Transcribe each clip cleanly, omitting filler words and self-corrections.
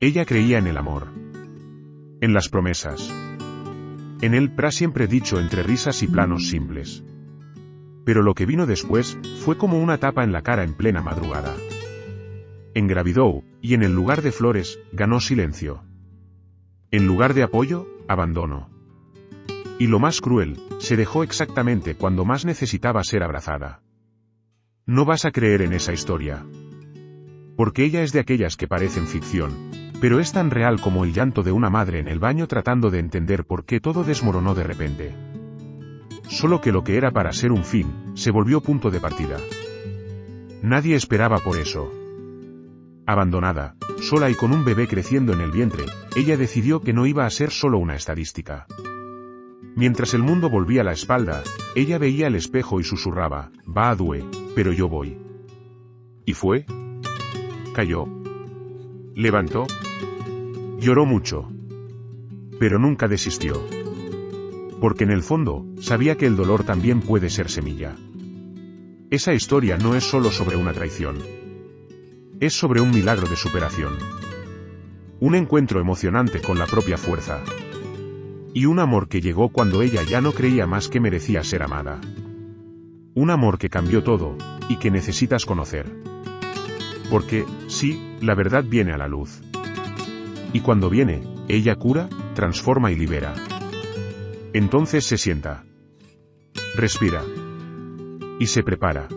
Ella creía en el amor, en las promesas, en el pra siempre dicho entre risas y planos simples. Pero lo que vino después fue como una tapa en la cara en plena madrugada. Engravidó, y en el lugar de flores, ganó silencio. En lugar de apoyo, abandono. Y lo más cruel, se dejó exactamente cuando más necesitaba ser abrazada. No vas a creer en esa historia. Porque ella es de aquellas que parecen ficción, pero es tan real como el llanto de una madre en el baño tratando de entender por qué todo desmoronó de repente. Solo que lo que era para ser un fin, se volvió punto de partida. Nadie esperaba por eso. Abandonada, sola y con un bebé creciendo en el vientre, ella decidió que no iba a ser solo una estadística. Mientras el mundo volvía la espalda, ella veía el espejo y susurraba, va a due, pero yo voy. ¿Y fue? Cayó. Levantó. Lloró mucho. Pero nunca desistió. Porque en el fondo, sabía que el dolor también puede ser semilla. Esa historia no es solo sobre una traición. Es sobre un milagro de superación. Un encuentro emocionante con la propia fuerza. Y un amor que llegó cuando ella ya no creía más que merecía ser amada. Un amor que cambió todo, y que necesitas conocer. Porque, sí, la verdad viene a la luz. Y cuando viene, ella cura, transforma y libera. Entonces se sienta. Respira. Y se prepara.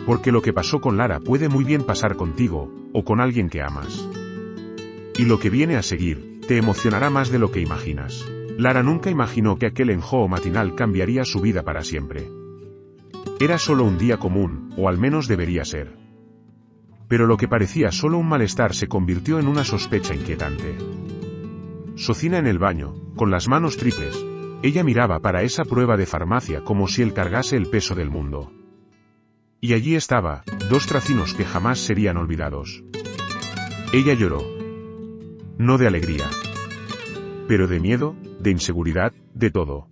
Porque lo que pasó con Lara puede muy bien pasar contigo, o con alguien que amas. Y lo que viene a seguir, te emocionará más de lo que imaginas. Lara nunca imaginó que aquel enjoo matinal cambiaría su vida para siempre. Era solo un día común, o al menos debería ser. Pero lo que parecía solo un malestar se convirtió en una sospecha inquietante. Socina en el baño, con las manos triples, ella miraba para esa prueba de farmacia como si él cargase el peso del mundo. Y allí estaba, dos tracinos que jamás serían olvidados. Ella lloró. No de alegría. Pero de miedo, de inseguridad, de todo.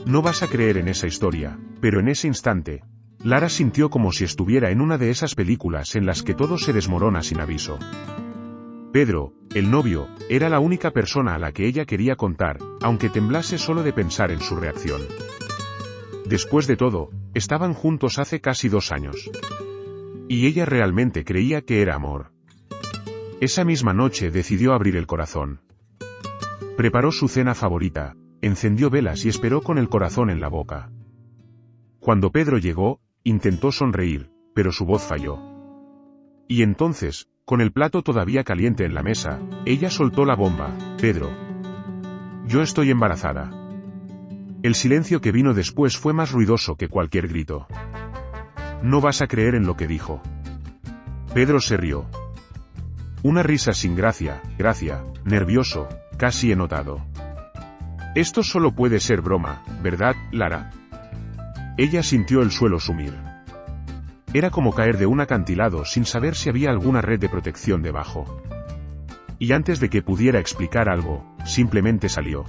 No vas a creer en esa historia, pero en ese instante, Lara sintió como si estuviera en una de esas películas en las que todo se desmorona sin aviso. Pedro, el novio, era la única persona a la que ella quería contar, aunque temblase solo de pensar en su reacción. Después de todo, estaban juntos hace casi 2 años. Y ella realmente creía que era amor. Esa misma noche decidió abrir el corazón. Preparó su cena favorita, encendió velas y esperó con el corazón en la boca. Cuando Pedro llegó, intentó sonreír, pero su voz falló. Y entonces, con el plato todavía caliente en la mesa, ella soltó la bomba, Pedro. Yo estoy embarazada. El silencio que vino después fue más ruidoso que cualquier grito. No vas a creer en lo que dijo. Pedro se rió. Una risa sin gracia, nervioso, casi enotado. Esto solo puede ser broma, ¿verdad, Lara? Ella sintió el suelo sumir. Era como caer de un acantilado sin saber si había alguna red de protección debajo. Y antes de que pudiera explicar algo, simplemente salió.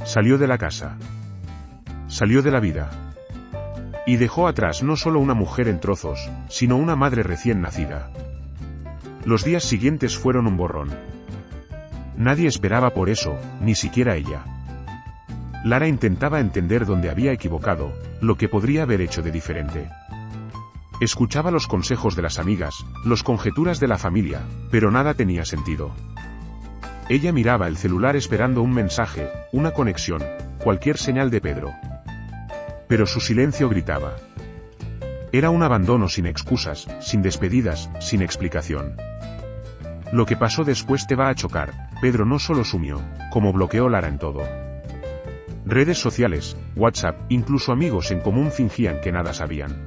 Salió de la casa. Salió de la vida. Y dejó atrás no solo una mujer en trozos, sino una madre recién nacida. Los días siguientes fueron un borrón. Nadie esperaba por eso, ni siquiera ella. Lara intentaba entender dónde había equivocado, lo que podría haber hecho de diferente. Escuchaba los consejos de las amigas, las conjeturas de la familia, pero nada tenía sentido. Ella miraba el celular esperando un mensaje, una conexión, cualquier señal de Pedro. Pero su silencio gritaba. Era un abandono sin excusas, sin despedidas, sin explicación. Lo que pasó después te va a chocar, Pedro no solo sumió, como bloqueó Lara en todo. Redes sociales, WhatsApp, incluso amigos en común fingían que nada sabían.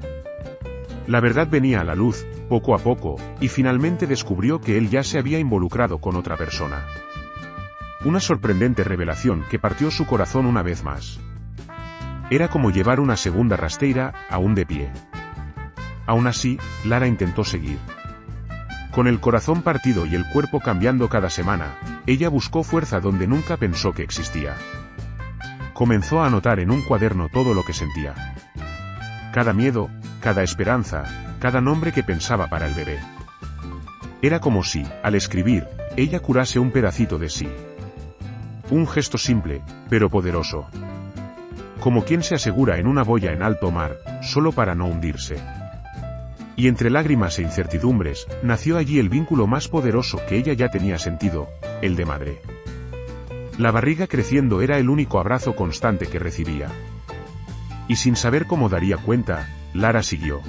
La verdad venía a la luz, poco a poco, y finalmente descubrió que él ya se había involucrado con otra persona. Una sorprendente revelación que partió su corazón una vez más. Era como llevar una segunda rasteira, aún de pie. Aún así, Lara intentó seguir. Con el corazón partido y el cuerpo cambiando cada semana, ella buscó fuerza donde nunca pensó que existía. Comenzó a anotar en un cuaderno todo lo que sentía. Cada miedo, cada esperanza, cada nombre que pensaba para el bebé. Era como si, al escribir, ella curase un pedacito de sí. Un gesto simple, pero poderoso. Como quien se asegura en una boya en alto mar, solo para no hundirse. Y entre lágrimas e incertidumbres, nació allí el vínculo más poderoso que ella ya tenía sentido, el de madre. La barriga creciendo era el único abrazo constante que recibía. Y sin saber cómo daría cuenta, Lara siguió.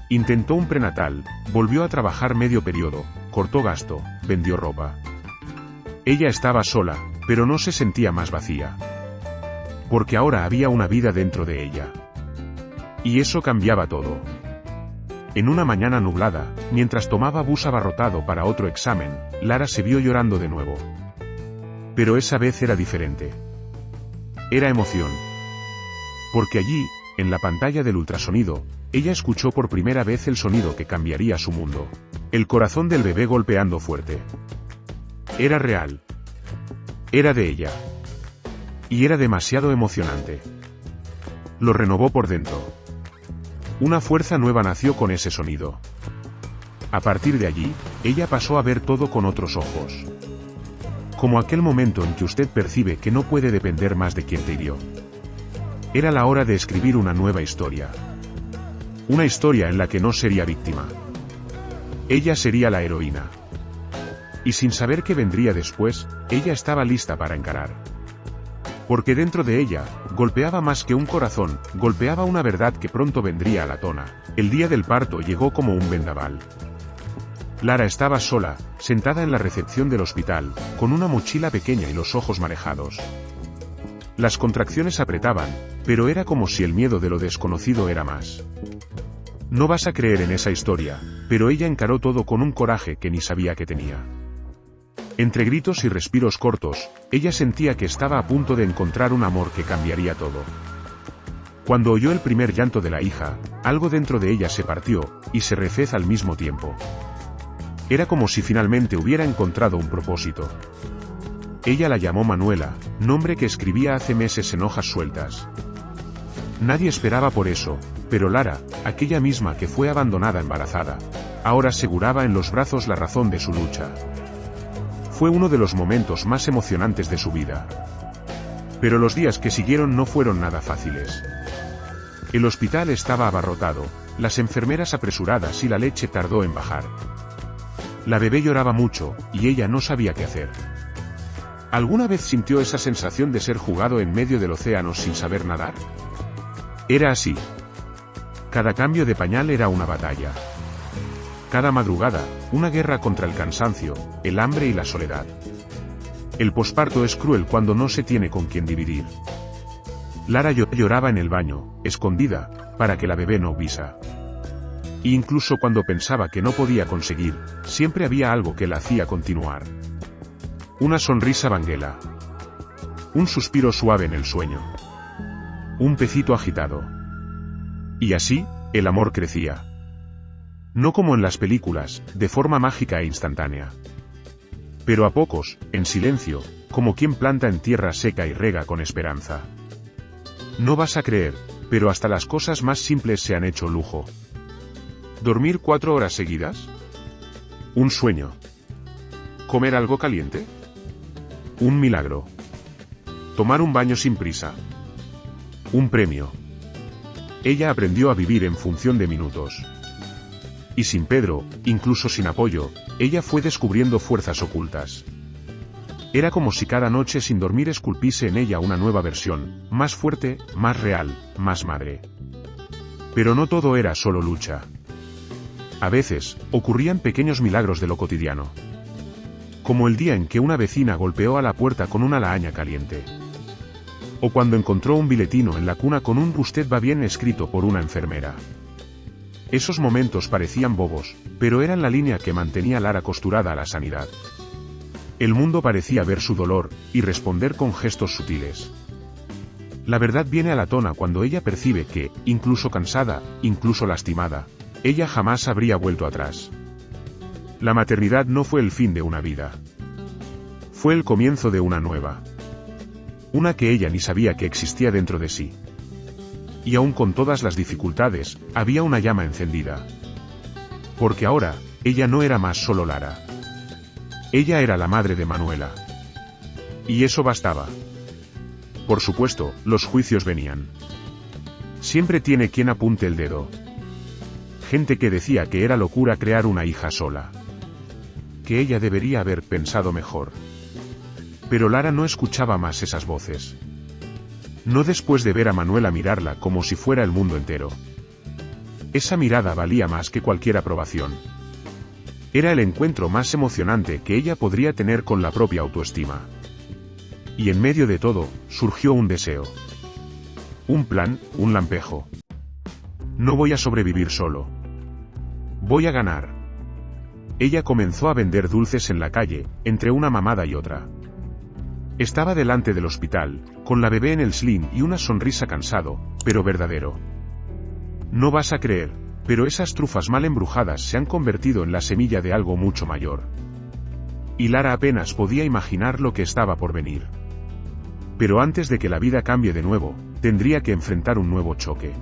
Intentó un prenatal, volvió a trabajar medio periodo, cortó gasto, vendió ropa. Ella estaba sola, pero no se sentía más vacía. Porque ahora había una vida dentro de ella. Y eso cambiaba todo. En una mañana nublada, mientras tomaba bus abarrotado para otro examen, Lara se vio llorando de nuevo. Pero esa vez era diferente. Era emoción. Porque allí, en la pantalla del ultrasonido, ella escuchó por primera vez el sonido que cambiaría su mundo. El corazón del bebé golpeando fuerte. Era real. Era de ella. Y era demasiado emocionante. Lo renovó por dentro. Una fuerza nueva nació con ese sonido. A partir de allí, ella pasó a ver todo con otros ojos. Como aquel momento en que usted percibe que no puede depender más de quien te hirió. Era la hora de escribir una nueva historia. Una historia en la que no sería víctima. Ella sería la heroína. Y sin saber qué vendría después, ella estaba lista para encarar. Porque dentro de ella, golpeaba más que un corazón, golpeaba una verdad que pronto vendría a la tona. El día del parto llegó como un vendaval. Lara estaba sola, sentada en la recepción del hospital, con una mochila pequeña y los ojos marejados. Las contracciones apretaban, pero era como si el miedo de lo desconocido era más. No vas a creer en esa historia, pero ella encaró todo con un coraje que ni sabía que tenía. Entre gritos y respiros cortos, ella sentía que estaba a punto de encontrar un amor que cambiaría todo. Cuando oyó el primer llanto de la hija, algo dentro de ella se partió, y se refez al mismo tiempo. Era como si finalmente hubiera encontrado un propósito. Ella la llamó Manuela, nombre que escribía hace meses en hojas sueltas. Nadie esperaba por eso, pero Lara, aquella misma que fue abandonada embarazada, ahora aseguraba en los brazos la razón de su lucha. Fue uno de los momentos más emocionantes de su vida. Pero los días que siguieron no fueron nada fáciles. El hospital estaba abarrotado, las enfermeras apresuradas y la leche tardó en bajar. La bebé lloraba mucho, y ella no sabía qué hacer. ¿Alguna vez sintió esa sensación de ser jugado en medio del océano sin saber nadar? Era así. Cada cambio de pañal era una batalla. Cada madrugada, una guerra contra el cansancio, el hambre y la soledad. El posparto es cruel cuando no se tiene con quien dividir. Lara lloraba en el baño, escondida, para que la bebé no visa. E incluso cuando pensaba que no podía conseguir, siempre había algo que la hacía continuar. Una sonrisa banguela. Un suspiro suave en el sueño. Un pecito agitado. Y así, el amor crecía. No como en las películas, de forma mágica e instantánea. Pero a pocos, en silencio, como quien planta en tierra seca y rega con esperanza. No vas a creer, pero hasta las cosas más simples se han hecho lujo. ¿Dormir 4 horas seguidas? Un sueño. ¿Comer algo caliente? Un milagro. Tomar un baño sin prisa. Un premio. Ella aprendió a vivir en función de minutos. Y sin Pedro, incluso sin apoyo, ella fue descubriendo fuerzas ocultas. Era como si cada noche sin dormir esculpiese en ella una nueva versión, más fuerte, más real, más madre. Pero no todo era solo lucha. A veces, ocurrían pequeños milagros de lo cotidiano. Como el día en que una vecina golpeó a la puerta con una lahaña caliente. O cuando encontró un biletino en la cuna con un "Usted va bien" escrito por una enfermera. Esos momentos parecían bobos, pero eran la línea que mantenía a Lara costurada a la sanidad. El mundo parecía ver su dolor, y responder con gestos sutiles. La verdad viene a la tona cuando ella percibe que, incluso cansada, incluso lastimada, ella jamás habría vuelto atrás. La maternidad no fue el fin de una vida. Fue el comienzo de una nueva. Una que ella ni sabía que existía dentro de sí. Y aún con todas las dificultades, había una llama encendida. Porque ahora, ella no era más solo Lara. Ella era la madre de Manuela. Y eso bastaba. Por supuesto, los juicios venían. Siempre tiene quien apunte el dedo. Gente que decía que era locura crear una hija sola. Que ella debería haber pensado mejor. Pero Lara no escuchaba más esas voces. No después de ver a Manuela mirarla como si fuera el mundo entero. Esa mirada valía más que cualquier aprobación. Era el encuentro más emocionante que ella podría tener con la propia autoestima. Y en medio de todo, surgió un deseo. Un plan, un lampejo. No voy a sobrevivir solo. Voy a ganar. Ella comenzó a vender dulces en la calle, entre una mamada y otra. Estaba delante del hospital, con la bebé en el sling y una sonrisa cansado, pero verdadero. No vas a creer, pero esas trufas mal embrujadas se han convertido en la semilla de algo mucho mayor. Y Lara apenas podía imaginar lo que estaba por venir. Pero antes de que la vida cambie de nuevo, tendría que enfrentar un nuevo choque.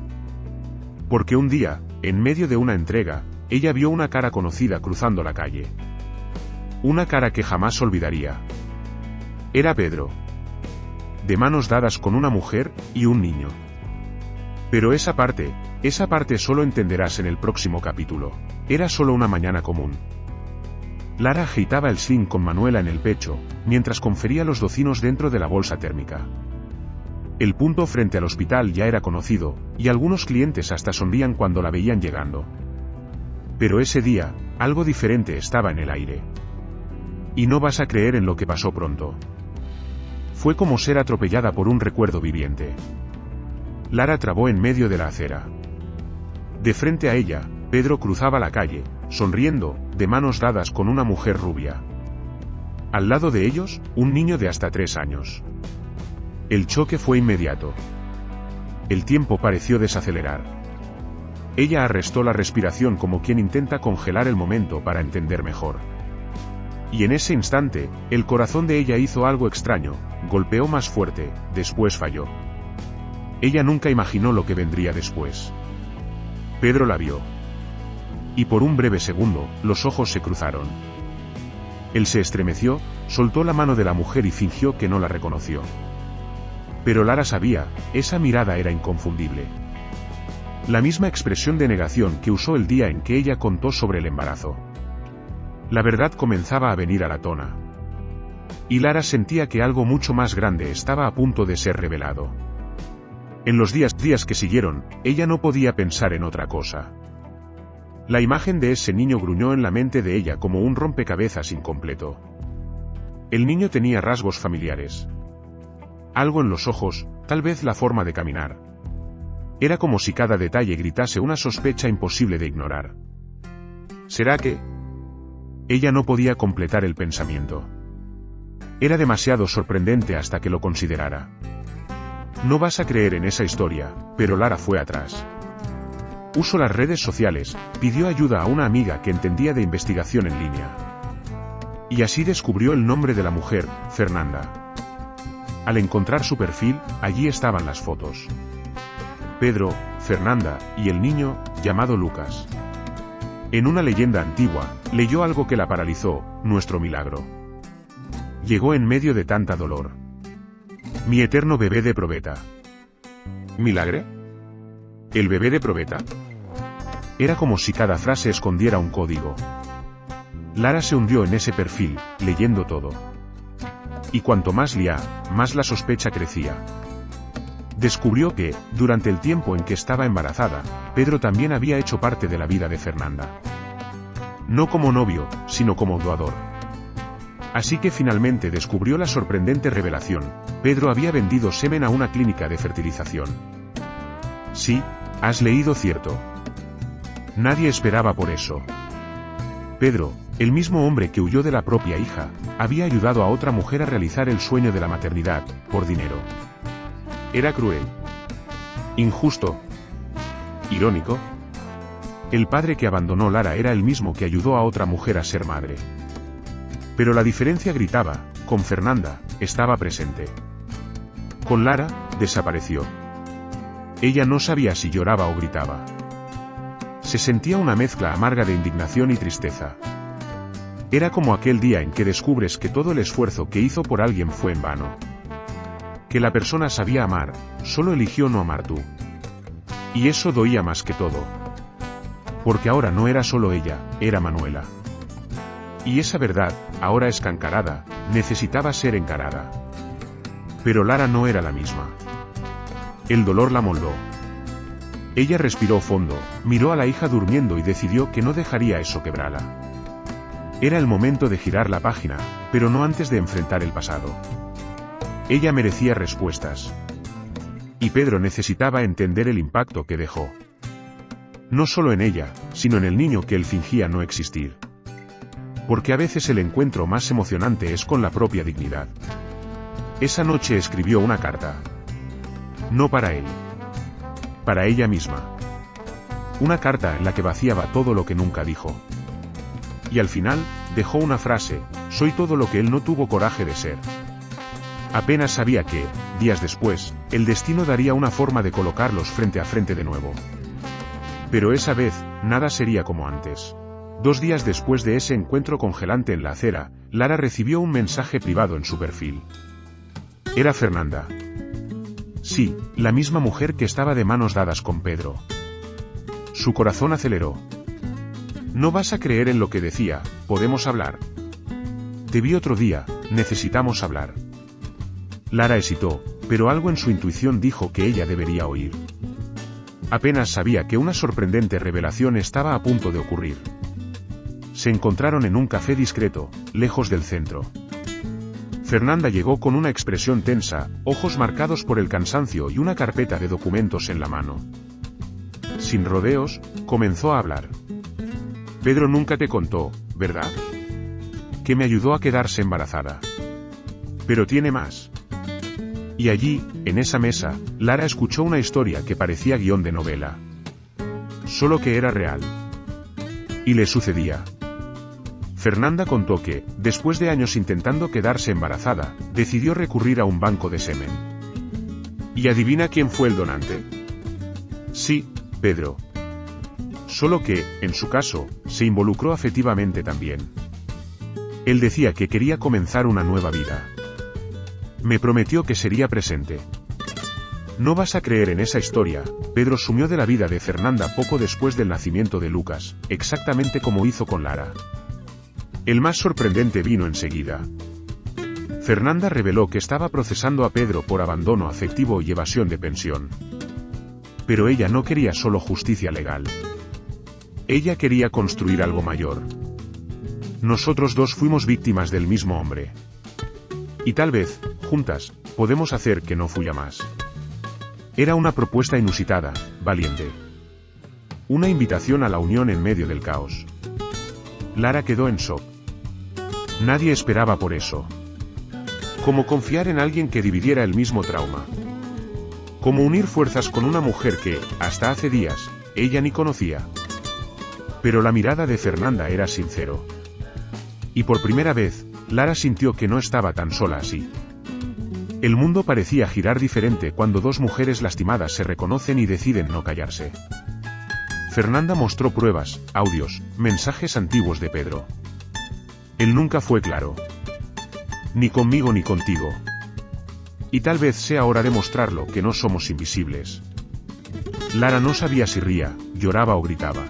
Porque un día, en medio de una entrega, ella vio una cara conocida cruzando la calle. Una cara que jamás olvidaría. Era Pedro. De manos dadas con una mujer y un niño. Pero esa parte solo entenderás en el próximo capítulo. Era solo una mañana común. Lara agitaba el sling con Manuela en el pecho, mientras confería los docinos dentro de la bolsa térmica. El punto frente al hospital ya era conocido, y algunos clientes hasta sonrían cuando la veían llegando. Pero ese día, algo diferente estaba en el aire. Y no vas a creer en lo que pasó pronto. Fue como ser atropellada por un recuerdo viviente. Lara trabó en medio de la acera. De frente a ella, Pedro cruzaba la calle, sonriendo, de manos dadas con una mujer rubia. Al lado de ellos, un niño de hasta 3 años. El choque fue inmediato. El tiempo pareció desacelerar. Ella arrestó la respiración como quien intenta congelar el momento para entender mejor. Y en ese instante, el corazón de ella hizo algo extraño, golpeó más fuerte, después falló. Ella nunca imaginó lo que vendría después. Pedro la vio. Y por un breve segundo, los ojos se cruzaron. Él se estremeció, soltó la mano de la mujer y fingió que no la reconoció. Pero Lara sabía, esa mirada era inconfundible. La misma expresión de negación que usó el día en que ella contó sobre el embarazo. La verdad comenzaba a venir a la tona. Y Lara sentía que algo mucho más grande estaba a punto de ser revelado. En los días que siguieron, ella no podía pensar en otra cosa. La imagen de ese niño gruñó en la mente de ella como un rompecabezas incompleto. El niño tenía rasgos familiares. Algo en los ojos, tal vez la forma de caminar. Era como si cada detalle gritase una sospecha imposible de ignorar. ¿Será que? Ella no podía completar el pensamiento. Era demasiado sorprendente hasta que lo considerara. No vas a creer en esa historia, pero Lara fue atrás. Usó las redes sociales, pidió ayuda a una amiga que entendía de investigación en línea. Y así descubrió el nombre de la mujer, Fernanda. Al encontrar su perfil, allí estaban las fotos. Pedro, Fernanda, y el niño, llamado Lucas. En una leyenda antigua, leyó algo que la paralizó, nuestro milagro. Llegó en medio de tanta dolor. Mi eterno bebé de probeta. ¿Milagre? ¿El bebé de probeta? Era como si cada frase escondiera un código. Lara se hundió en ese perfil, leyendo todo. Y cuanto más leía, más la sospecha crecía. Descubrió que, durante el tiempo en que estaba embarazada, Pedro también había hecho parte de la vida de Fernanda. No como novio, sino como doador. Así que finalmente descubrió la sorprendente revelación: Pedro había vendido semen a una clínica de fertilización. Sí, has leído cierto. Nadie esperaba por eso. Pedro, el mismo hombre que huyó de la propia hija, había ayudado a otra mujer a realizar el sueño de la maternidad, por dinero. Era cruel. Injusto. Irónico. El padre que abandonó Lara era el mismo que ayudó a otra mujer a ser madre. Pero la diferencia gritaba: con Fernanda, estaba presente. Con Lara, desapareció. Ella no sabía si lloraba o gritaba. Se sentía una mezcla amarga de indignación y tristeza. Era como aquel día en que descubres que todo el esfuerzo que hizo por alguien fue en vano. Que la persona sabía amar, solo eligió no amar tú. Y eso doía más que todo. Porque ahora no era solo ella, era Manuela. Y esa verdad, ahora escancarada, necesitaba ser encarada. Pero Lara no era la misma. El dolor la moldó. Ella respiró fondo, miró a la hija durmiendo y decidió que no dejaría eso quebrarla. Era el momento de girar la página, pero no antes de enfrentar el pasado. Ella merecía respuestas. Y Pedro necesitaba entender el impacto que dejó. No solo en ella, sino en el niño que él fingía no existir. Porque a veces el encuentro más emocionante es con la propia dignidad. Esa noche escribió una carta. No para él. Para ella misma. Una carta en la que vaciaba todo lo que nunca dijo. Y al final, dejó una frase: soy todo lo que él no tuvo coraje de ser. Apenas sabía que, días después, el destino daría una forma de colocarlos frente a frente de nuevo. Pero esa vez, nada sería como antes. 2 días después de ese encuentro congelante en la acera, Lara recibió un mensaje privado en su perfil. Era Fernanda. Sí, la misma mujer que estaba de manos dadas con Pedro. Su corazón aceleró. No vas a creer en lo que decía, ¿podemos hablar? Te vi otro día, necesitamos hablar. Lara hesitó, pero algo en su intuición dijo que ella debería oír. Apenas sabía que una sorprendente revelación estaba a punto de ocurrir. Se encontraron en un café discreto, lejos del centro. Fernanda llegó con una expresión tensa, ojos marcados por el cansancio y una carpeta de documentos en la mano. Sin rodeos, comenzó a hablar. Pedro nunca te contó, ¿verdad? Que me ayudó a quedarse embarazada. Pero tiene más. Y allí, en esa mesa, Lara escuchó una historia que parecía guión de novela. Solo que era real. Y le sucedía. Fernanda contó que, después de años intentando quedarse embarazada, decidió recurrir a un banco de semen. ¿Y adivina quién fue el donante? Sí, Pedro. Solo que, en su caso, se involucró afectivamente también. Él decía que quería comenzar una nueva vida. Me prometió que sería presente. No vas a creer en esa historia, Pedro sumió de la vida de Fernanda poco después del nacimiento de Lucas, exactamente como hizo con Lara. El más sorprendente vino enseguida. Fernanda reveló que estaba procesando a Pedro por abandono afectivo y evasión de pensión. Pero ella no quería solo justicia legal. Ella quería construir algo mayor. Nosotros dos fuimos víctimas del mismo hombre. Y tal vez, juntas, podemos hacer que no fluya más. Era una propuesta inusitada, valiente. Una invitación a la unión en medio del caos. Lara quedó en shock. Nadie esperaba por eso. Como confiar en alguien que dividiera el mismo trauma. Como unir fuerzas con una mujer que, hasta hace días, ella ni conocía. Pero la mirada de Fernanda era sincero. Y por primera vez, Lara sintió que no estaba tan sola así. El mundo parecía girar diferente cuando dos mujeres lastimadas se reconocen y deciden no callarse. Fernanda mostró pruebas, audios, mensajes antiguos de Pedro. Él nunca fue claro. Ni conmigo ni contigo. Y tal vez sea hora de mostrarlo que no somos invisibles. Lara no sabía si ría, lloraba o gritaba.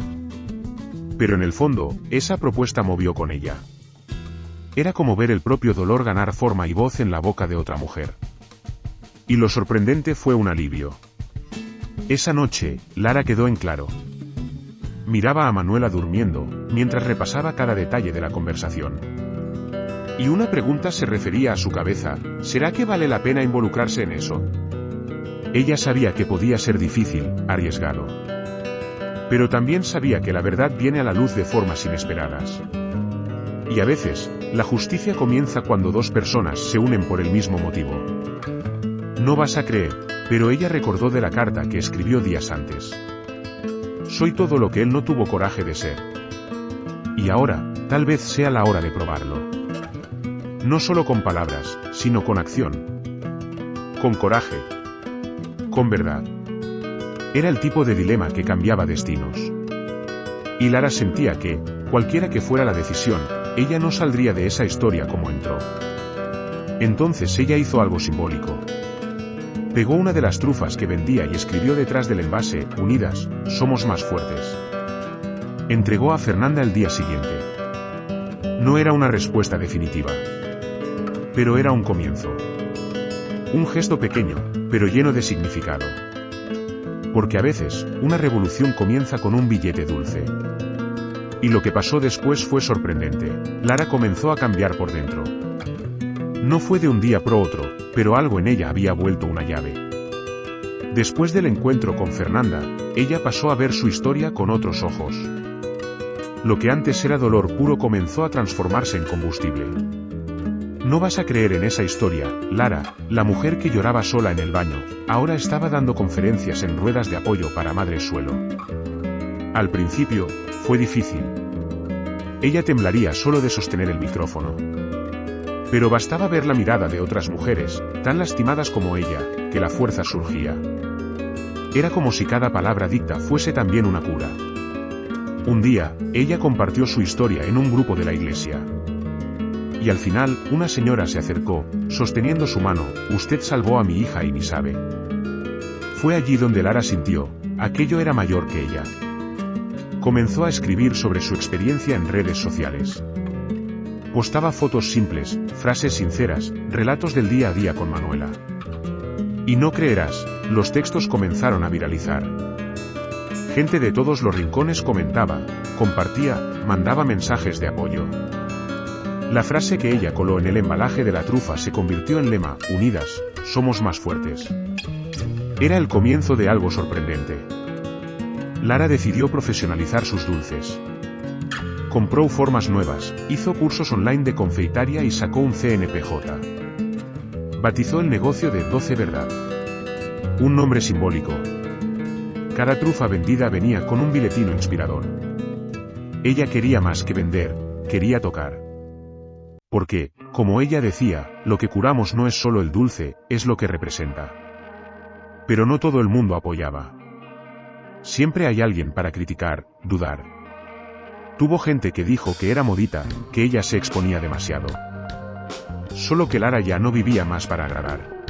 Pero en el fondo, esa propuesta movió con ella. Era como ver el propio dolor ganar forma y voz en la boca de otra mujer. Y lo sorprendente fue un alivio. Esa noche, Lara quedó en claro. Miraba a Manuela durmiendo, mientras repasaba cada detalle de la conversación. Y una pregunta se refería a su cabeza: ¿será que vale la pena involucrarse en eso? Ella sabía que podía ser difícil, arriesgado. Pero también sabía que la verdad viene a la luz de formas inesperadas. Y a veces, la justicia comienza cuando dos personas se unen por el mismo motivo. No vas a creer, pero ella recordó de la carta que escribió días antes. Soy todo lo que él no tuvo coraje de ser. Y ahora, tal vez sea la hora de probarlo. No solo con palabras, sino con acción. Con coraje. Con verdad. Era el tipo de dilema que cambiaba destinos. Y Lara sentía que, cualquiera que fuera la decisión, ella no saldría de esa historia como entró. Entonces ella hizo algo simbólico. Pegó una de las trufas que vendía y escribió detrás del envase: "Unidas, somos más fuertes". Entregó a Fernanda el día siguiente. No era una respuesta definitiva, pero era un comienzo. Un gesto pequeño, pero lleno de significado. Porque a veces, una revolución comienza con un billete dulce. Y lo que pasó después fue sorprendente. Lara comenzó a cambiar por dentro. No fue de un día pro otro, pero algo en ella había vuelto una llave. Después del encuentro con Fernanda, ella pasó a ver su historia con otros ojos. Lo que antes era dolor puro comenzó a transformarse en combustible. No vas a creer en esa historia. Lara, la mujer que lloraba sola en el baño, ahora estaba dando conferencias en ruedas de apoyo para Madres Suelo. Al principio, fue difícil. Ella temblaría solo de sostener el micrófono. Pero bastaba ver la mirada de otras mujeres, tan lastimadas como ella, que la fuerza surgía. Era como si cada palabra dicta fuese también una cura. Un día, ella compartió su historia en un grupo de la iglesia. Y al final, una señora se acercó, sosteniendo su mano: "Usted salvó a mi hija y ni sabe". Fue allí donde Lara sintió, aquello era mayor que ella. Comenzó a escribir sobre su experiencia en redes sociales. Postaba fotos simples, frases sinceras, relatos del día a día con Manuela. Y no creerás, los textos comenzaron a viralizar. Gente de todos los rincones comentaba, compartía, mandaba mensajes de apoyo. La frase que ella coló en el embalaje de la trufa se convirtió en lema: "Unidas, somos más fuertes". Era el comienzo de algo sorprendente. Lara decidió profesionalizar sus dulces. Compró formas nuevas, hizo cursos online de confeitaria y sacó un CNPJ. Batizó el negocio de 12 Verdad. Un nombre simbólico. Cada trufa vendida venía con un biletino inspirador. Ella quería más que vender, quería tocar. Porque, como ella decía, lo que curamos no es solo el dulce, es lo que representa. Pero no todo el mundo apoyaba. Siempre hay alguien para criticar, dudar. Tuvo gente que dijo que era modita, que ella se exponía demasiado. Solo que Lara ya no vivía más para agradar.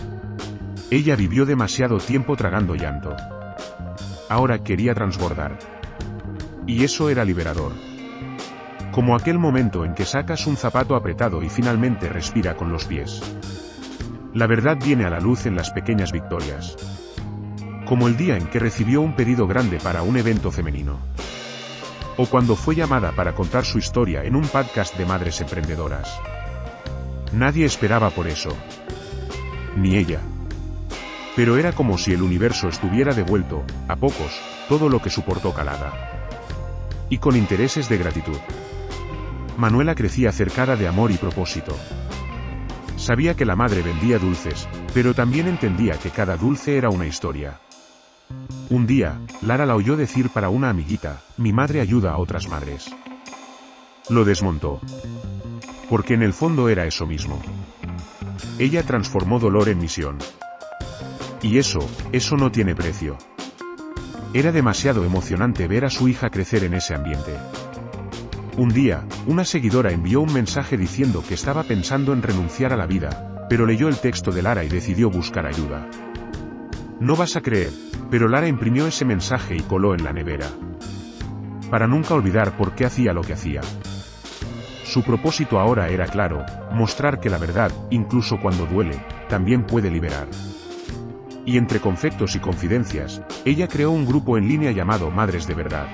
Ella vivió demasiado tiempo tragando llanto. Ahora quería transbordar. Y eso era liberador. Como aquel momento en que sacas un zapato apretado y finalmente respira con los pies. La verdad viene a la luz en las pequeñas victorias. Como el día en que recibió un pedido grande para un evento femenino. O cuando fue llamada para contar su historia en un podcast de madres emprendedoras. Nadie esperaba por eso. Ni ella. Pero era como si el universo estuviera devuelto, a pocos, todo lo que soportó calada. Y con intereses de gratitud. Manuela crecía cercada de amor y propósito. Sabía que la madre vendía dulces, pero también entendía que cada dulce era una historia. Un día, Lara la oyó decir para una amiguita: "Mi madre ayuda a otras madres". Lo desmontó. Porque en el fondo era eso mismo. Ella transformó dolor en misión. Y eso no tiene precio. Era demasiado emocionante ver a su hija crecer en ese ambiente. Un día, una seguidora envió un mensaje diciendo que estaba pensando en renunciar a la vida, pero leyó el texto de Lara y decidió buscar ayuda. No vas a creer, pero Lara imprimió ese mensaje y coló en la nevera. Para nunca olvidar por qué hacía lo que hacía. Su propósito ahora era claro: mostrar que la verdad, incluso cuando duele, también puede liberar. Y entre confectos y confidencias, ella creó un grupo en línea llamado Madres de Verdad.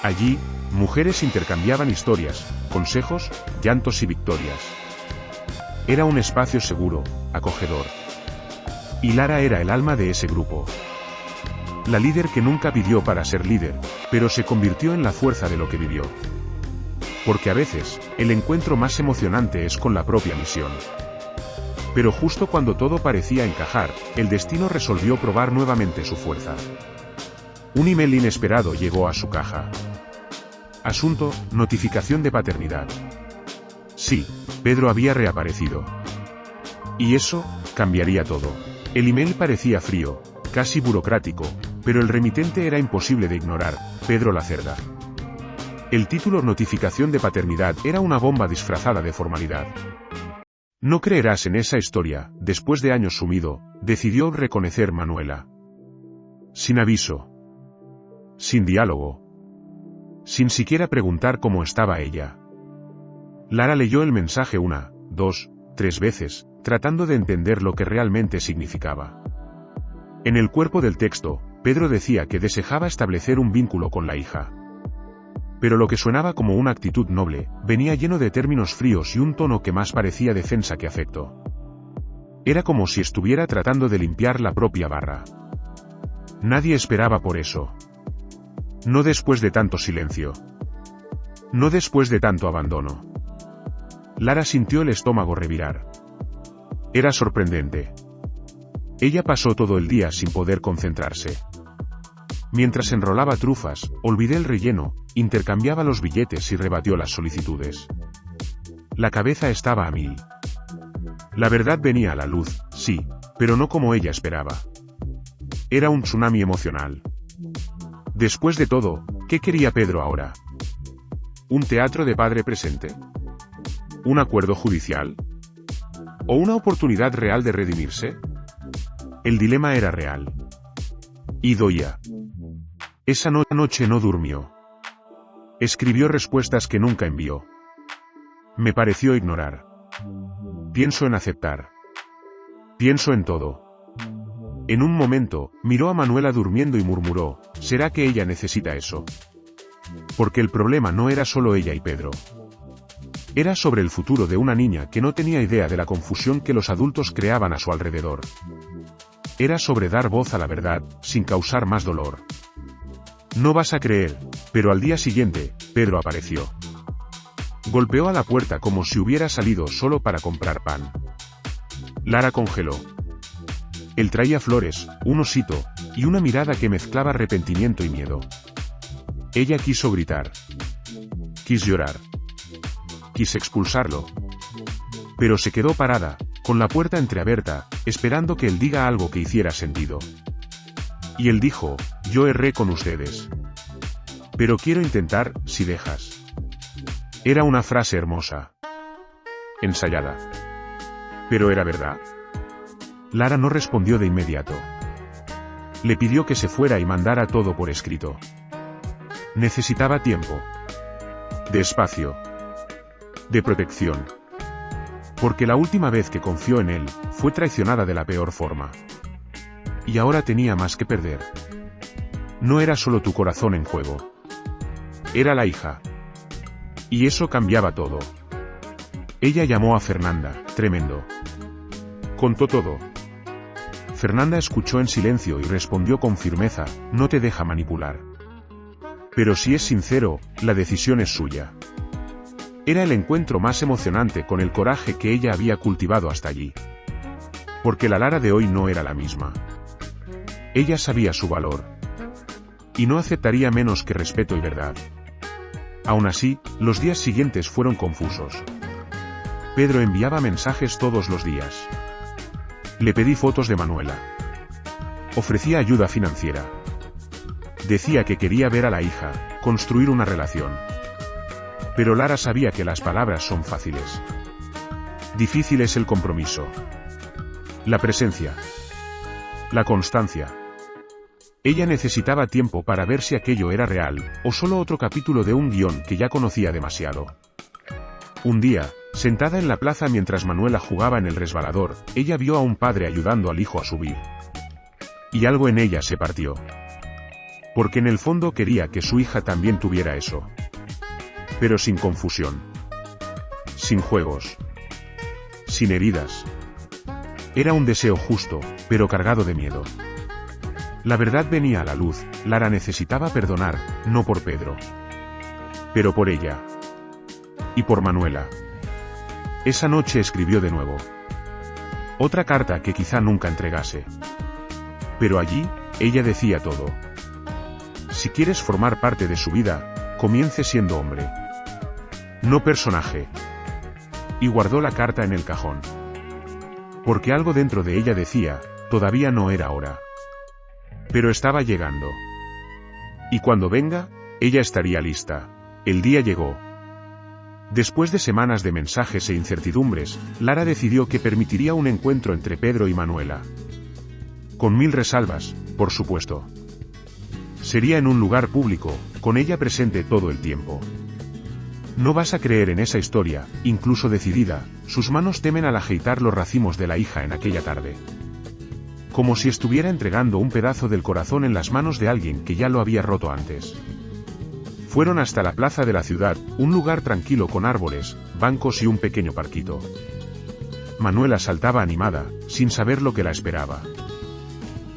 Allí, mujeres intercambiaban historias, consejos, llantos y victorias. Era un espacio seguro, acogedor. Y Lara era el alma de ese grupo. La líder que nunca pidió para ser líder, pero se convirtió en la fuerza de lo que vivió. Porque a veces, el encuentro más emocionante es con la propia misión. Pero justo cuando todo parecía encajar, el destino resolvió probar nuevamente su fuerza. Un email inesperado llegó a su caja. Asunto: notificación de paternidad. Sí, Pedro había reaparecido. Y eso cambiaría todo. El email parecía frío, casi burocrático, pero el remitente era imposible de ignorar: Pedro la Cerda. El título Notificación de paternidad era una bomba disfrazada de formalidad. No creerás en esa historia, después de años sumido, decidió reconocer Manuela. Sin aviso. Sin diálogo. Sin siquiera preguntar cómo estaba ella. Lara leyó el mensaje 1, 2, 3 veces, tratando de entender lo que realmente significaba. En el cuerpo del texto, Pedro decía que deseaba establecer un vínculo con la hija. Pero lo que sonaba como una actitud noble, venía lleno de términos fríos y un tono que más parecía defensa que afecto. Era como si estuviera tratando de limpiar la propia barra. Nadie esperaba por eso. No después de tanto silencio. No después de tanto abandono. Lara sintió el estómago revirar. Era sorprendente. Ella pasó todo el día sin poder concentrarse. Mientras enrolaba trufas, olvidé el relleno, intercambiaba los billetes y rebatió las solicitudes. La cabeza estaba a 1000. La verdad venía a la luz, sí, pero no como ella esperaba. Era un tsunami emocional. Después de todo, ¿qué quería Pedro ahora? ¿Un teatro de padre presente? ¿Un acuerdo judicial? ¿O una oportunidad real de redimirse? El dilema era real. Y doía. Esa noche no durmió. Escribió respuestas que nunca envió. Me pareció ignorar. Pienso en aceptar. Pienso en todo. En un momento, miró a Manuela durmiendo y murmuró, ¿será que ella necesita eso? Porque el problema no era solo ella y Pedro. Era sobre el futuro de una niña que no tenía idea de la confusión que los adultos creaban a su alrededor. Era sobre dar voz a la verdad, sin causar más dolor. No vas a creer, pero al día siguiente, Pedro apareció. Golpeó a la puerta como si hubiera salido solo para comprar pan. Lara congeló. Él traía flores, un osito, y una mirada que mezclaba arrepentimiento y miedo. Ella quiso gritar. Quiso llorar. Quiso expulsarlo. Pero se quedó parada, con la puerta entreabierta, esperando que él diga algo que hiciera sentido. Y él dijo, yo erré con ustedes. Pero quiero intentar, si dejas. Era una frase hermosa. Ensayada. Pero era verdad. Lara no respondió de inmediato. Le pidió que se fuera y mandara todo por escrito. Necesitaba tiempo. De espacio. De protección. Porque la última vez que confió en él, fue traicionada de la peor forma. Y ahora tenía más que perder. No era solo tu corazón en juego. Era la hija. Y eso cambiaba todo. Ella llamó a Fernanda, tremendo. Contó todo. Fernanda escuchó en silencio y respondió con firmeza, no te deja manipular. Pero si es sincero, la decisión es suya. Era el encuentro más emocionante con el coraje que ella había cultivado hasta allí. Porque la Lara de hoy no era la misma. Ella sabía su valor. Y no aceptaría menos que respeto y verdad. Aún así, los días siguientes fueron confusos. Pedro enviaba mensajes todos los días. Le pedí fotos de Manuela. Ofrecía ayuda financiera. Decía que quería ver a la hija, construir una relación. Pero Lara sabía que las palabras son fáciles. Difícil es el compromiso. La presencia. La constancia. Ella necesitaba tiempo para ver si aquello era real, o solo otro capítulo de un guión que ya conocía demasiado. Un día, sentada en la plaza mientras Manuela jugaba en el resbalador, ella vio a un padre ayudando al hijo a subir. Y algo en ella se partió. Porque en el fondo quería que su hija también tuviera eso. Pero sin confusión. Sin juegos. Sin heridas. Era un deseo justo, pero cargado de miedo. La verdad venía a la luz, Lara necesitaba perdonar, no por Pedro. Pero por ella. Y por Manuela. Esa noche escribió de nuevo. Otra carta que quizá nunca entregase. Pero allí, ella decía todo. Si quieres formar parte de su vida, comience siendo hombre. No personaje. Y guardó la carta en el cajón. Porque algo dentro de ella decía, todavía no era hora. Pero estaba llegando. Y cuando venga, ella estaría lista. El día llegó. Después de semanas de mensajes e incertidumbres, Lara decidió que permitiría un encuentro entre Pedro y Manuela. Con 1000 resalvas, por supuesto. Sería en un lugar público, con ella presente todo el tiempo. No vas a creer en esa historia, incluso decidida, sus manos temen al agitar los racimos de la hija en aquella tarde. Como si estuviera entregando un pedazo del corazón en las manos de alguien que ya lo había roto antes. Fueron hasta la plaza de la ciudad, un lugar tranquilo con árboles, bancos y un pequeño parquito. Manuela saltaba animada, sin saber lo que la esperaba.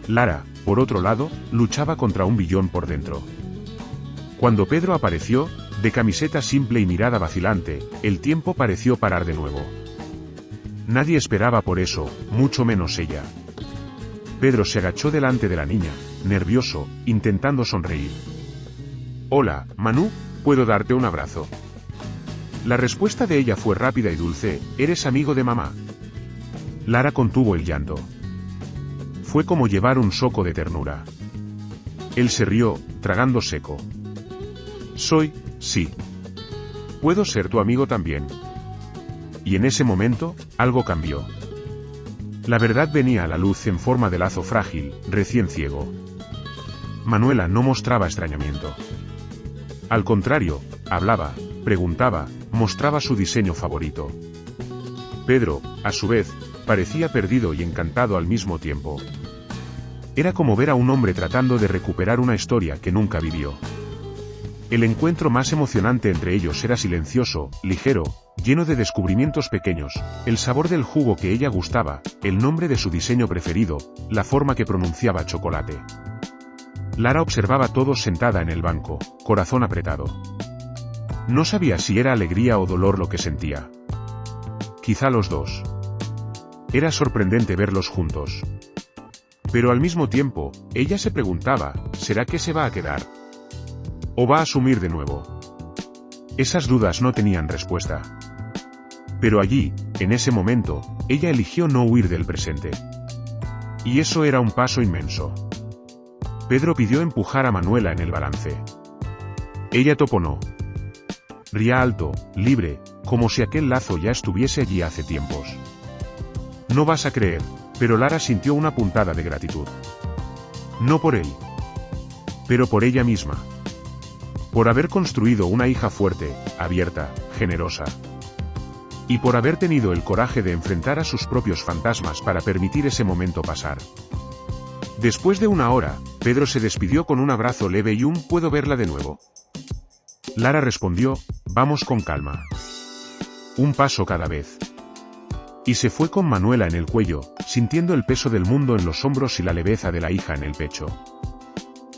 Lara, por otro lado, luchaba contra un billón por dentro. Cuando Pedro apareció, de camiseta simple y mirada vacilante, el tiempo pareció parar de nuevo. Nadie esperaba por eso, mucho menos ella. Pedro se agachó delante de la niña, nervioso, intentando sonreír. «Hola, Manu, ¿puedo darte un abrazo?» La respuesta de ella fue rápida y dulce: «¿Eres amigo de mamá?» Lara contuvo el llanto. Fue como llevar un soco de ternura. Él se rió, tragando seco. Sí. ¿Puedo ser tu amigo también?» Y en ese momento, algo cambió. La verdad venía a la luz en forma de lazo frágil, recién ciego. Manuela no mostraba extrañamiento. Al contrario, hablaba, preguntaba, mostraba su diseño favorito. Pedro, a su vez, parecía perdido y encantado al mismo tiempo. Era como ver a un hombre tratando de recuperar una historia que nunca vivió. El encuentro más emocionante entre ellos era silencioso, ligero, lleno de descubrimientos pequeños, el sabor del jugo que ella gustaba, el nombre de su diseño preferido, la forma que pronunciaba chocolate. Lara observaba todo sentada en el banco, corazón apretado. No sabía si era alegría o dolor lo que sentía. Quizá los dos. Era sorprendente verlos juntos. Pero al mismo tiempo, ella se preguntaba, ¿será que se va a quedar? ¿O va a asumir de nuevo? Esas dudas no tenían respuesta. Pero allí, en ese momento, ella eligió no huir del presente. Y eso era un paso inmenso. Pedro pidió empujar a Manuela en el balance. Ella toponó. Ría alto, libre, como si aquel lazo ya estuviese allí hace tiempos. No vas a creer, pero Lara sintió una puntada de gratitud. No por él, pero por ella misma. Por haber construido una hija fuerte, abierta, generosa. Y por haber tenido el coraje de enfrentar a sus propios fantasmas para permitir ese momento pasar. Después de una hora, Pedro se despidió con un abrazo leve y un «¿Puedo verla de nuevo?» Lara respondió, «Vamos con calma. Un paso cada vez». Y se fue con Manuela en el cuello, sintiendo el peso del mundo en los hombros y la leveza de la hija en el pecho.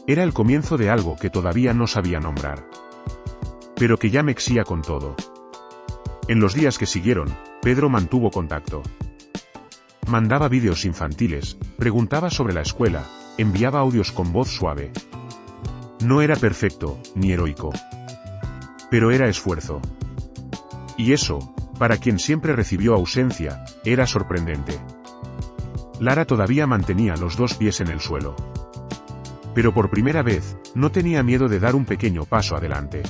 Era el comienzo de algo que todavía no sabía nombrar. Pero que ya me exía con todo. En los días que siguieron, Pedro mantuvo contacto. Mandaba vídeos infantiles, preguntaba sobre la escuela, enviaba audios con voz suave. No era perfecto, ni heroico. Pero era esfuerzo. Y eso, para quien siempre recibió ausencia, era sorprendente. Lara todavía mantenía los 2 pies en el suelo. Pero por primera vez, no tenía miedo de dar un pequeño paso adelante.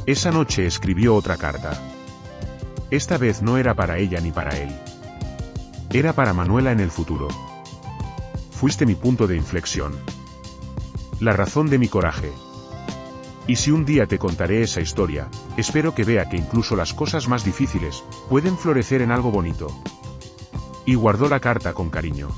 Esa noche escribió otra carta. Esta vez no era para ella ni para él. Era para Manuela en el futuro. Fuiste mi punto de inflexión. La razón de mi coraje. Y si un día te contaré esa historia, espero que vea que incluso las cosas más difíciles, pueden florecer en algo bonito. Y guardó la carta con cariño.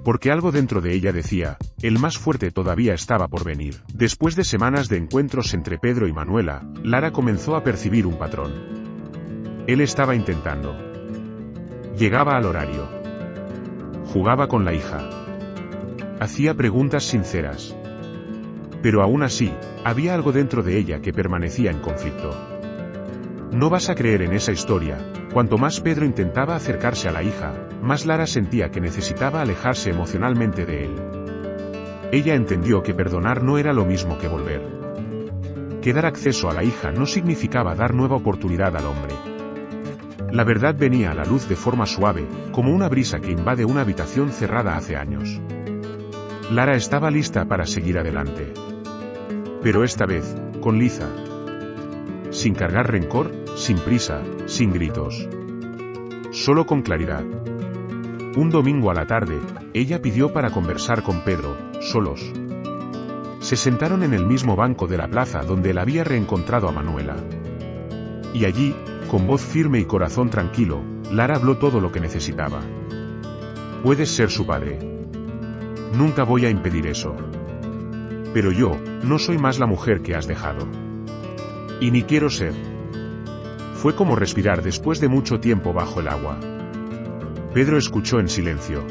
Porque algo dentro de ella decía, el más fuerte todavía estaba por venir. Después de semanas de encuentros entre Pedro y Manuela, Lara comenzó a percibir un patrón. Él estaba intentando. Llegaba al horario. Jugaba con la hija. Hacía preguntas sinceras. Pero aún así, había algo dentro de ella que permanecía en conflicto. No vas a creer en esa historia. Cuanto más Pedro intentaba acercarse a la hija, más Lara sentía que necesitaba alejarse emocionalmente de él. Ella entendió que perdonar no era lo mismo que volver. Que dar acceso a la hija no significaba dar nueva oportunidad al hombre. La verdad venía a la luz de forma suave, como una brisa que invade una habitación cerrada hace años. Lara estaba lista para seguir adelante. Pero esta vez, con Liza. Sin cargar rencor, sin prisa, sin gritos. Solo con claridad. Un domingo a la tarde, ella pidió para conversar con Pedro, solos. Se sentaron en el mismo banco de la plaza donde él había reencontrado a Manuela. Y allí, con voz firme y corazón tranquilo, Lara habló todo lo que necesitaba. Puedes ser su padre. Nunca voy a impedir eso. Pero yo, no soy más la mujer que has dejado. Y ni quiero ser. Fue como respirar después de mucho tiempo bajo el agua. Pedro escuchó en silencio.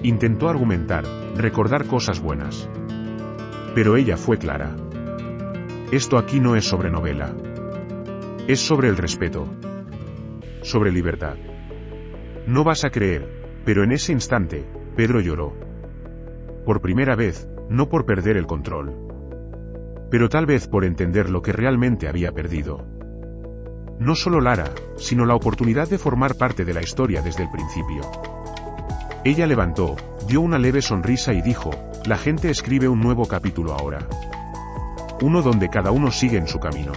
Intentó argumentar, recordar cosas buenas. Pero ella fue clara. Esto aquí no es sobre novela. Es sobre el respeto. Sobre libertad. No vas a creer, pero en ese instante, Pedro lloró. Por primera vez, no por perder el control. Pero tal vez por entender lo que realmente había perdido. No solo Lara, sino la oportunidad de formar parte de la historia desde el principio. Ella levantó, dio una leve sonrisa y dijo, la gente escribe un nuevo capítulo ahora. Uno donde cada uno sigue en su camino.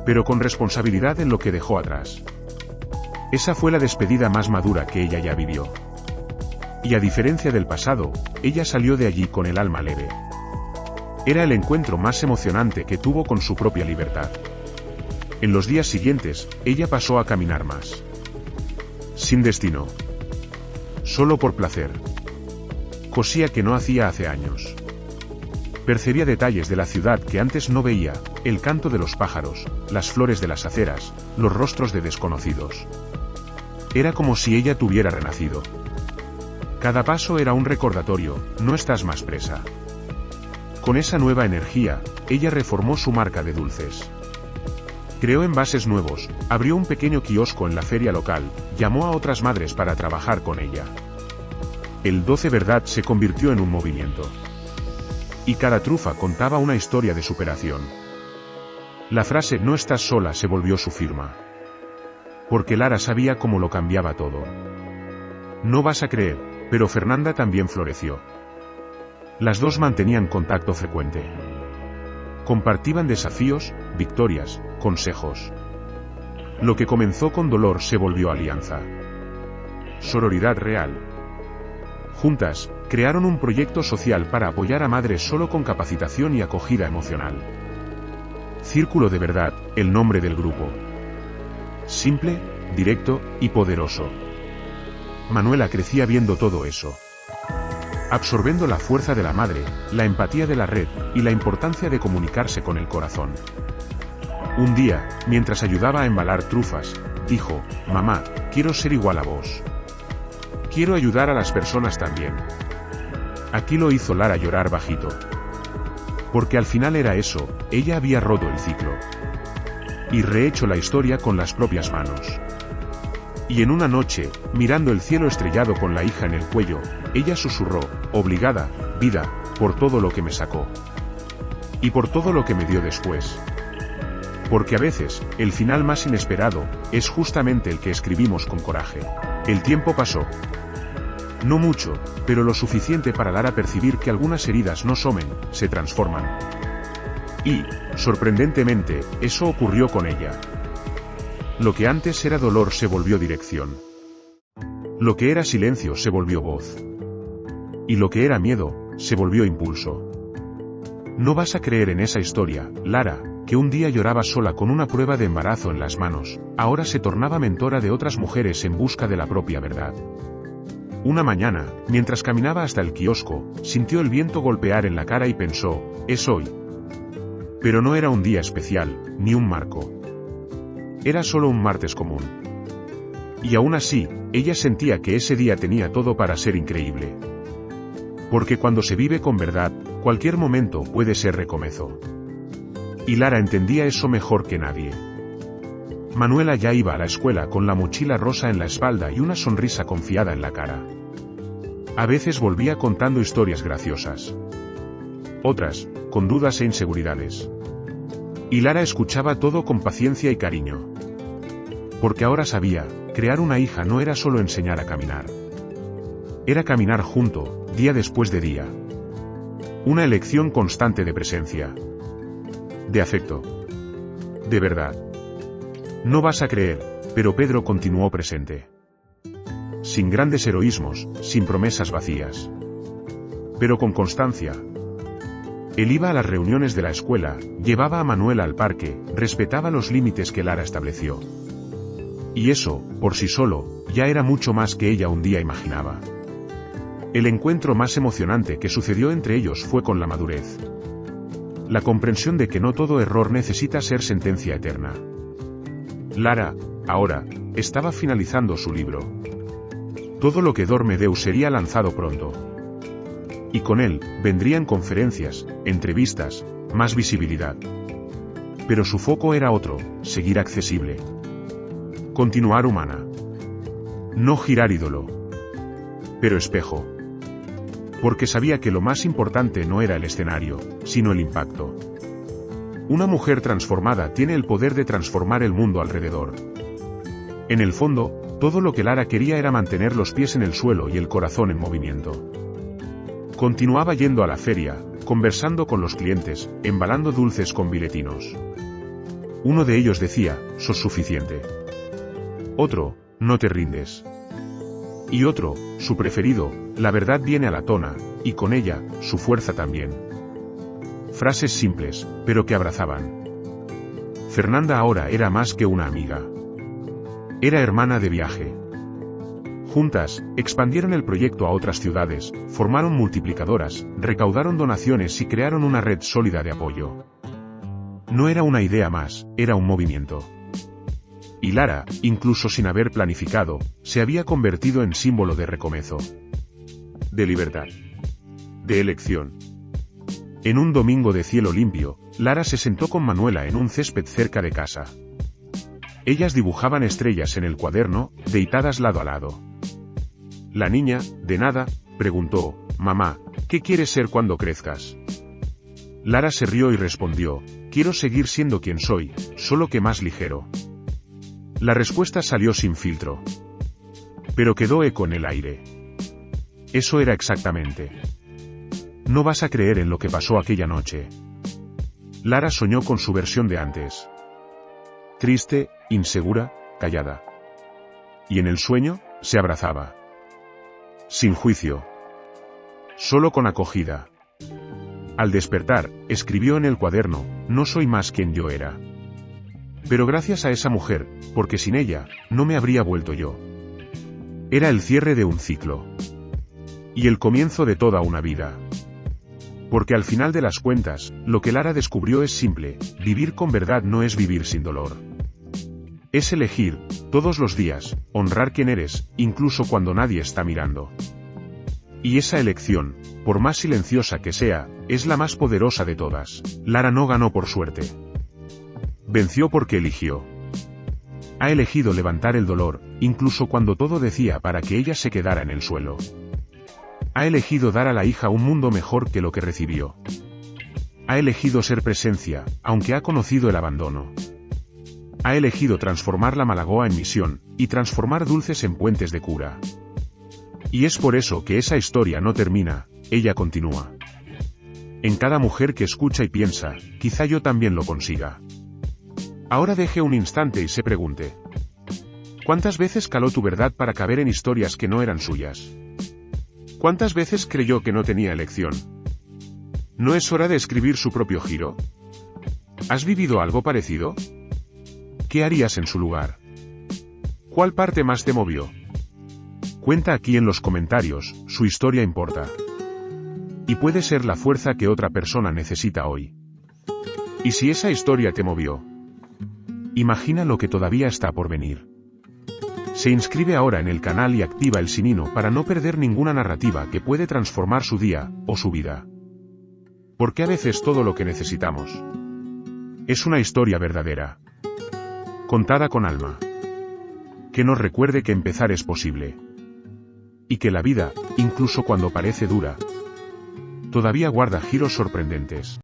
Pero con responsabilidad en lo que dejó atrás. Esa fue la despedida más madura que ella ya vivió. Y a diferencia del pasado, ella salió de allí con el alma leve. Era el encuentro más emocionante que tuvo con su propia libertad. En los días siguientes, ella pasó a caminar más. Sin destino. Solo por placer. Cosía que no hacía hace años. Percibía detalles de la ciudad que antes no veía, el canto de los pájaros, las flores de las aceras, los rostros de desconocidos. Era como si ella tuviera renacido. Cada paso era un recordatorio, no estás más presa. Con esa nueva energía, ella reformó su marca de dulces. Creó envases nuevos, abrió un pequeño kiosco en la feria local, llamó a otras madres para trabajar con ella. El 12 Verdad se convirtió en un movimiento. Y cada trufa contaba una historia de superación. La frase "no estás sola" se volvió su firma. Porque Lara sabía cómo lo cambiaba todo. No vas a creer, pero Fernanda también floreció. Las dos mantenían contacto frecuente. Compartían desafíos, victorias, consejos. Lo que comenzó con dolor se volvió alianza. Sororidad real. Juntas, crearon un proyecto social para apoyar a madres solo con capacitación y acogida emocional. Círculo de Verdad, el nombre del grupo. Simple, directo y poderoso. Manuela crecía viendo todo eso. Absorbiendo la fuerza de la madre, la empatía de la red, y la importancia de comunicarse con el corazón. Un día, mientras ayudaba a embalar trufas, dijo, «Mamá, quiero ser igual a vos. Quiero ayudar a las personas también». Aquí lo hizo Lara llorar bajito. Porque al final era eso, ella había roto el ciclo. Y rehecho la historia con las propias manos. Y en una noche, mirando el cielo estrellado con la hija en el cuello, ella susurró, obligada, vida, por todo lo que me sacó. Y por todo lo que me dio después. Porque a veces, el final más inesperado, es justamente el que escribimos con coraje. El tiempo pasó. No mucho, pero lo suficiente para dar a percibir que algunas heridas no somen, se transforman. Y, sorprendentemente, eso ocurrió con ella. Lo que antes era dolor se volvió dirección. Lo que era silencio se volvió voz. Y lo que era miedo, se volvió impulso. No vas a creer en esa historia, Lara, que un día lloraba sola con una prueba de embarazo en las manos, ahora se tornaba mentora de otras mujeres en busca de la propia verdad. Una mañana, mientras caminaba hasta el kiosco, sintió el viento golpear en la cara y pensó, es hoy. Pero no era un día especial, ni un marco. Era solo un martes común. Y aún así, ella sentía que ese día tenía todo para ser increíble. Porque cuando se vive con verdad, cualquier momento puede ser recomezo. Y Lara entendía eso mejor que nadie. Manuela ya iba a la escuela con la mochila rosa en la espalda y una sonrisa confiada en la cara. A veces volvía contando historias graciosas. Otras, con dudas e inseguridades. Y Lara escuchaba todo con paciencia y cariño. Porque ahora sabía, crear una hija no era solo enseñar a caminar. Era caminar junto, día después de día. Una elección constante de presencia. De afecto. De verdad. No vas a creer, pero Pedro continuó presente. Sin grandes heroísmos, sin promesas vacías. Pero con constancia. Él iba a las reuniones de la escuela, llevaba a Manuela al parque, respetaba los límites que Lara estableció. Y eso, por sí solo, ya era mucho más que ella un día imaginaba. El encuentro más emocionante que sucedió entre ellos fue con la madurez. La comprensión de que no todo error necesita ser sentencia eterna. Lara, ahora, estaba finalizando su libro. Todo lo que Dormedeu sería lanzado pronto. Y con él, vendrían conferencias, entrevistas, más visibilidad. Pero su foco era otro, seguir accesible. Continuar humana. No girar ídolo. Pero espejo. Porque sabía que lo más importante no era el escenario, sino el impacto. Una mujer transformada tiene el poder de transformar el mundo alrededor. En el fondo, todo lo que Lara quería era mantener los pies en el suelo y el corazón en movimiento. Continuaba yendo a la feria, conversando con los clientes, embalando dulces con biletinos. Uno de ellos decía, sos suficiente. Otro, no te rindes. Y otro, su preferido, la verdad viene a la tona, y con ella, su fuerza también. Frases simples, pero que abrazaban. Fernanda ahora era más que una amiga. Era hermana de viaje. Juntas, expandieron el proyecto a otras ciudades, formaron multiplicadoras, recaudaron donaciones y crearon una red sólida de apoyo. No era una idea más, era un movimiento. Y Lara, incluso sin haber planificado, se había convertido en símbolo de recomezo. De libertad. De elección. En un domingo de cielo limpio, Lara se sentó con Manuela en un césped cerca de casa. Ellas dibujaban estrellas en el cuaderno, deitadas lado a lado. La niña, de nada, preguntó, «Mamá, ¿qué quieres ser cuando crezcas?» Lara se rió y respondió, «Quiero seguir siendo quien soy, solo que más ligero». La respuesta salió sin filtro. Pero quedó eco en el aire. Eso era exactamente. No vas a creer en lo que pasó aquella noche. Lara soñó con su versión de antes. Triste, insegura, callada. Y en el sueño, se abrazaba. Sin juicio. Solo con acogida. Al despertar, escribió en el cuaderno, «No soy más quien yo era. Pero gracias a esa mujer, porque sin ella, no me habría vuelto yo». Era el cierre de un ciclo. Y el comienzo de toda una vida. Porque al final de las cuentas, lo que Lara descubrió es simple, vivir con verdad no es vivir sin dolor. Es elegir, todos los días, honrar quién eres, incluso cuando nadie está mirando. Y esa elección, por más silenciosa que sea, es la más poderosa de todas. Lara no ganó por suerte. Venció porque eligió. Ha elegido levantar el dolor, incluso cuando todo decía para que ella se quedara en el suelo. Ha elegido dar a la hija un mundo mejor que lo que recibió. Ha elegido ser presencia, aunque ha conocido el abandono. Ha elegido transformar la Malagoa en misión, y transformar dulces en puentes de cura. Y es por eso que esa historia no termina, ella continúa. En cada mujer que escucha y piensa, quizá yo también lo consiga. Ahora deje un instante y se pregunte. ¿Cuántas veces caló tu verdad para caber en historias que no eran suyas? ¿Cuántas veces creyó que no tenía elección? ¿No es hora de escribir su propio giro? ¿Has vivido algo parecido? ¿Qué harías en su lugar? ¿Cuál parte más te movió? Cuenta aquí en los comentarios, su historia importa. Y puede ser la fuerza que otra persona necesita hoy. ¿Y si esa historia te movió? Imagina lo que todavía está por venir. Se inscribe ahora en el canal y activa el sinino para no perder ninguna narrativa que puede transformar su día, o su vida. Porque a veces todo lo que necesitamos es una historia verdadera. Contada con alma. Que nos recuerde que empezar es posible. Y que la vida, incluso cuando parece dura, todavía guarda giros sorprendentes.